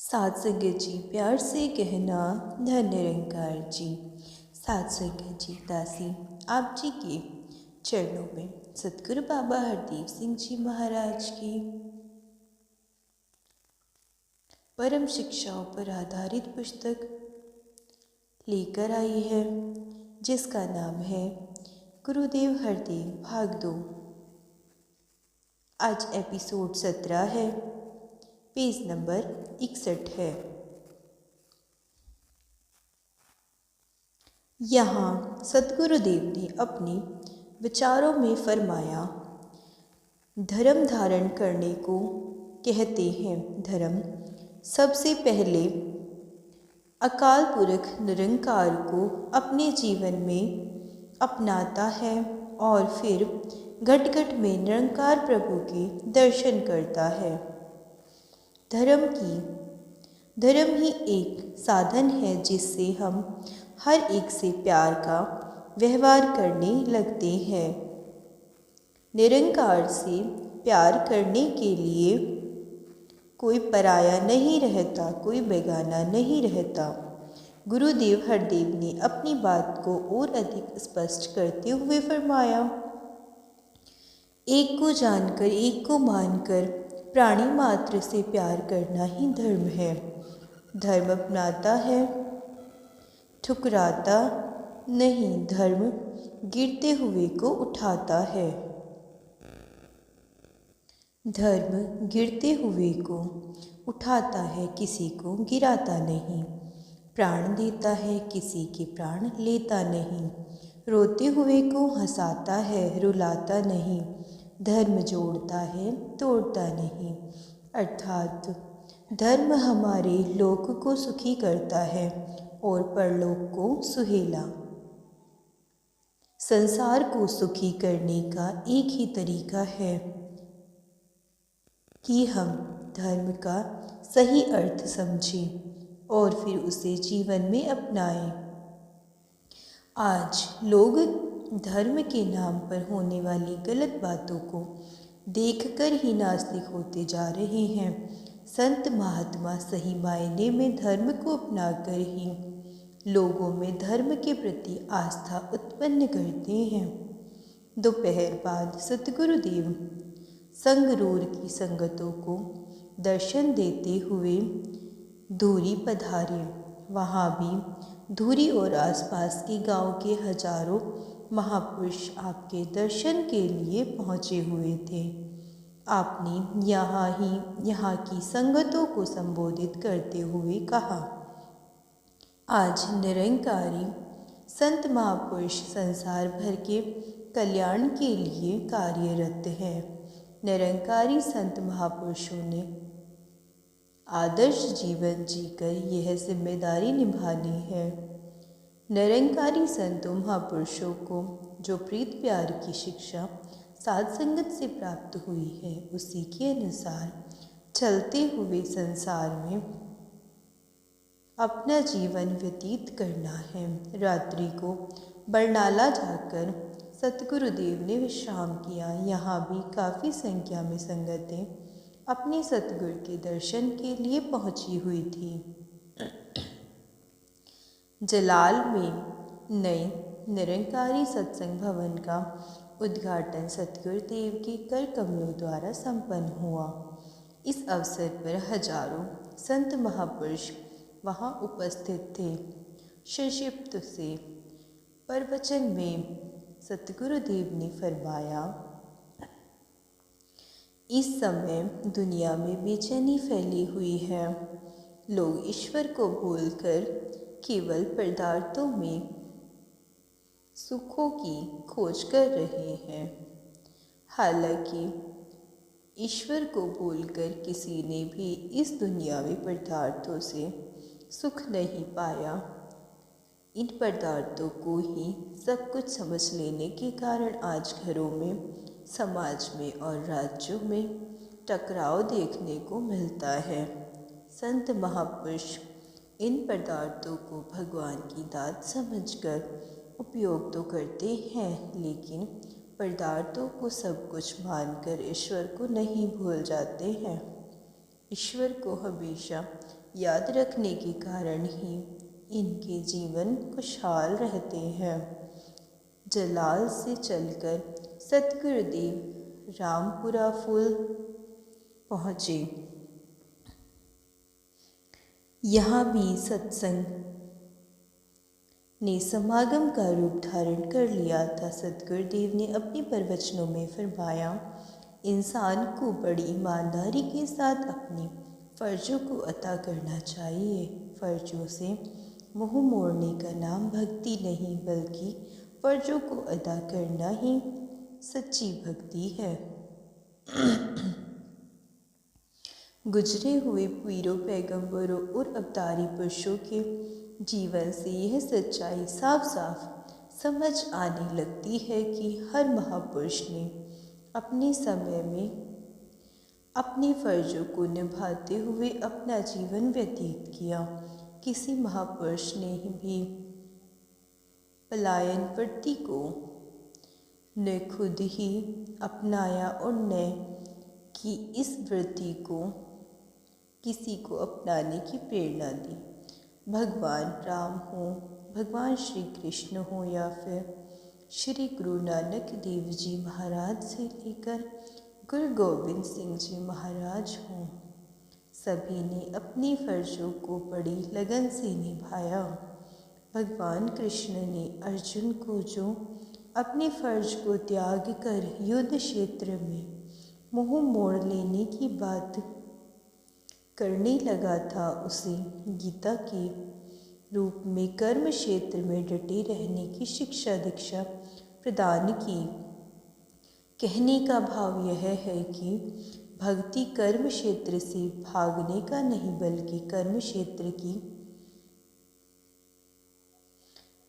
सात संगत जी प्यार से कहना धन निरंकार जी। सात संगत जी दासी आप जी के चरणों में सतगुरु बाबा हरदेव सिंह जी महाराज की परम शिक्षाओं पर आधारित पुस्तक लेकर आई है, जिसका नाम है गुरुदेव हरदेव भाग 2। आज एपिसोड 17 है, पेज नंबर 61 है। यहाँ सतगुरुदेव ने अपने विचारों में फरमाया, धर्म धारण करने को कहते हैं। धर्म सबसे पहले अकाल पुरख निरंकार को अपने जीवन में अपनाता है और फिर घट घट में निरंकार प्रभु के दर्शन करता है। धर्म ही एक साधन है जिससे हम हर एक से प्यार का व्यवहार करने लगते हैं। निरंकार से प्यार करने के लिए कोई पराया नहीं रहता, कोई बेगाना नहीं रहता। गुरुदेव हरदेव ने अपनी बात को और अधिक स्पष्ट करते हुए फरमाया, एक को जानकर एक को मानकर प्राणी मात्र से प्यार करना ही धर्म है। धर्म अपनाता है, ठुकराता नहीं। धर्म गिरते हुए को उठाता है। धर्म गिरते हुए को उठाता है, किसी को गिराता नहीं। प्राण देता है, किसी के प्राण लेता नहीं। रोते हुए को हंसाता है, रुलाता नहीं। धर्म जोड़ता है, तोड़ता नहीं। अर्थात धर्म हमारे लोक को सुखी करता है और परलोक को सुहेला। संसार को सुखी करने का एक ही तरीका है कि हम धर्म का सही अर्थ समझें और फिर उसे जीवन में अपनाएं। आज लोग धर्म के नाम पर होने वाली गलत बातों को देखकर ही नास्तिक होते जा रहे हैं। संत महात्मा सही मायने में धर्म को अपनाकर ही लोगों में धर्म के प्रति आस्था उत्पन्न करते हैं। दोपहर बाद सतगुरुदेव संगरूर की संगतों को दर्शन देते हुए धूरी पधारे। वहाँ भी धूरी और आसपास के गांव के हजारों महापुरुष आपके दर्शन के लिए पहुँचे हुए थे। आपने यहाँ की संगतों को संबोधित करते हुए कहा, आज निरंकारी संत महापुरुष संसार भर के कल्याण के लिए कार्यरत हैं। निरंकारी संत महापुरुषों ने आदर्श जीवन जीकर यह जिम्मेदारी निभानी है। निरंकारी संतों महापुरुषों को जो प्रीत प्यार की शिक्षा साध संगत से प्राप्त हुई है, उसी के अनुसार चलते हुए संसार में अपना जीवन व्यतीत करना है। रात्रि को बरनाला जाकर सतगुरुदेव ने विश्राम किया। यहाँ भी काफ़ी संख्या में संगतें अपने सतगुरु के दर्शन के लिए पहुँची हुई थी। जलाल में नए निरंकारी सत्संग भवन का उद्घाटन सतगुरुदेव के कर कमलों द्वारा संपन्न हुआ। इस अवसर पर हजारों संत महापुरुष वहाँ उपस्थित थे। संक्षिप्त से प्रवचन में सतगुरुदेव ने फरमाया, इस समय दुनिया में बेचैनी फैली हुई है। लोग ईश्वर को भूलकर केवल पदार्थों में सुखों की खोज कर रहे हैं। हालांकि ईश्वर को भूलकर किसी ने भी इस दुनियावी पदार्थों से सुख नहीं पाया। इन पदार्थों को ही सब कुछ समझ लेने के कारण आज घरों में, समाज में और राज्यों में टकराव देखने को मिलता है। संत महापुरुष इन पदार्थों को भगवान की दात समझकर उपयोग तो करते हैं, लेकिन पदार्थों को सब कुछ मानकर ईश्वर को नहीं भूल जाते हैं। ईश्वर को हमेशा याद रखने के कारण ही इनके जीवन खुशहाल रहते हैं। जलाल से चलकर सतगुरुदेव रामपुरा फूल पहुँचे। यहाँ भी सत्संग ने समागम का रूप धारण कर लिया था। सतगुरुदेव ने अपने प्रवचनों में फरमाया, इंसान को बड़ी ईमानदारी के साथ अपने फ़र्ज़ों को अदा करना चाहिए। फ़र्ज़ों से मुँह मोड़ने का नाम भक्ति नहीं, बल्कि फ़र्ज़ों को अदा करना ही सच्ची भक्ति है। गुजरे हुए पीरों, पैगंबरों और अवतारी पुरुषों के जीवन से यह सच्चाई साफ साफ समझ आने लगती है कि हर महापुरुष ने अपने समय में अपने फ़र्ज़ों को निभाते हुए अपना जीवन व्यतीत किया। किसी महापुरुष ने भी पलायन वृत्ति को न खुद ही अपनाया और न कि इस वृत्ति को किसी को अपनाने की प्रेरणा दी। भगवान राम हो, भगवान श्री कृष्ण हो या फिर श्री गुरु नानक देव जी महाराज से लेकर गुरु गोविंद सिंह जी महाराज हों, सभी ने अपनी फ़र्ज़ों को बड़ी लगन से निभाया। भगवान कृष्ण ने अर्जुन को जो अपने फ़र्ज़ को त्याग कर युद्ध क्षेत्र में मुँह मोड़ लेने की बात करने लगा था, उसे गीता के रूप में कर्म क्षेत्र में डटे रहने की शिक्षा दीक्षा प्रदान की। कहने का भाव यह है कि भक्ति कर्म क्षेत्र से भागने का नहीं, बल्कि कर्म क्षेत्र की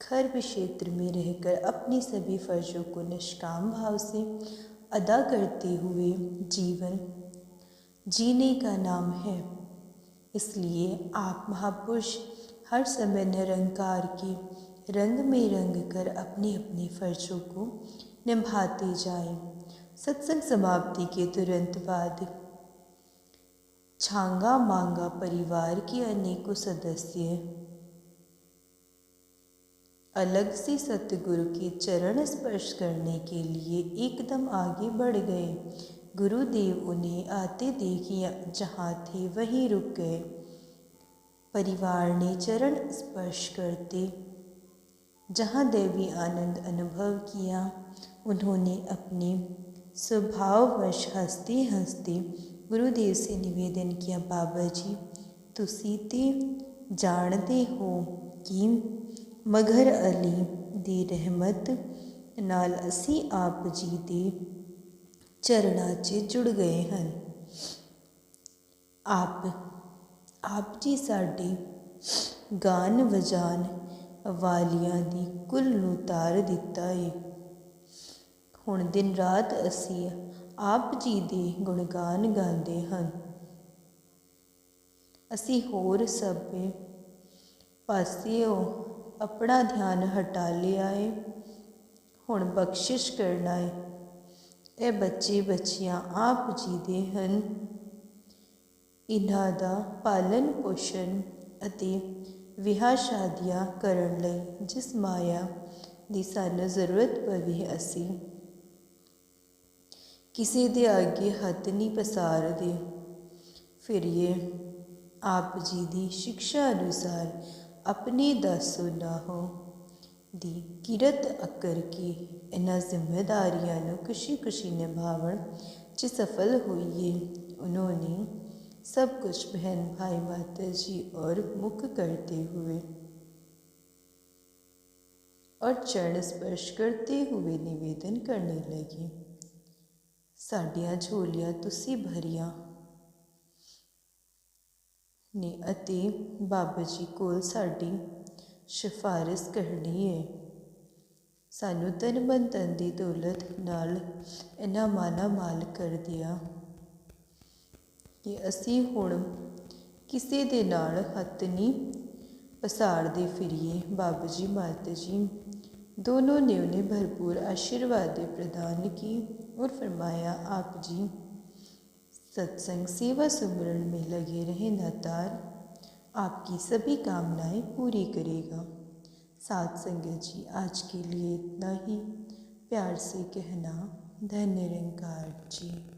खर्व क्षेत्र में रहकर अपने सभी फ़र्ज़ों को निष्काम भाव से अदा करते हुए जीवन जीने का नाम है। इसलिए आप महापुरुष हर समय निरंकार के रंग में रंग कर अपने अपने फ़र्ज़ों को निभाते जाएं। सत्संग समाप्ति के तुरंत बाद छांगा मांगा परिवार के अनेकों सदस्य अलग से सतगुरु के चरण स्पर्श करने के लिए एकदम आगे बढ़ गए। गुरुदेव उन्हें आते देख जहाँ थे वहीं रुक गए। परिवार ने चरण स्पर्श करते जहाँ दैवी आनंद अनुभव किया, उन्होंने अपने स्वभाववश हंसते हंसते गुरुदेव से निवेदन किया, बाबा जी तुसी ते जानते हो कि मगर अली दी रहमत नाल असी आप जी दे चरणा 'ਚ जुड़ गए हैं। आप जी साडे गान वजान वालियां दी कुल नूं तार दिता है। हुण दिन रात असी आप जी दे गुणगान गाते हैं। असी होर सबे पासिओं अपना ध्यान हटा लिया है। हुण बख्शिश करना है। ये बच्चे बच्चियां आप जी दे हैं। इन्हां दा पालन पोषण अते विआह शादियां करन लई जिस माया दी सानूं जरूरत पवे, असी किसी दे आगे हथ नहीं पसारदे। फिर ये आप जी दी शिक्षा अनुसार अपने दासो नाहों दी किरत अकर के इन्हां जिम्मेदारियां नूं खुशी खुशी निभावन च सफल होइए। उन्होंने सब कुछ बहन भाई माता जी और मुख करते हुए और चरण स्पर्श करते हुए निवेदन करने लगी, साडियां झोलियां तुसी भरियां ने अते बाबा जी कोल साडी सिफारिश करनी है। सानू तन मन धन दी दौलत नाल इन्हां माला माल कर दिया कि असी हुण किसी दे नाल हथ नहीं पसारदे फिरिए। बाबा जी माता जी दोनों ने उन्हें भरपूर आशीर्वाद प्रदान की और फरमाया, आप जी सत्संग सेवा सुमरन में लगे रहें। नातार आपकी सभी कामनाएं पूरी करेगा। साथ संगत जी, आज के लिए इतना ही। प्यार से कहना, धन्य निरंकार जी।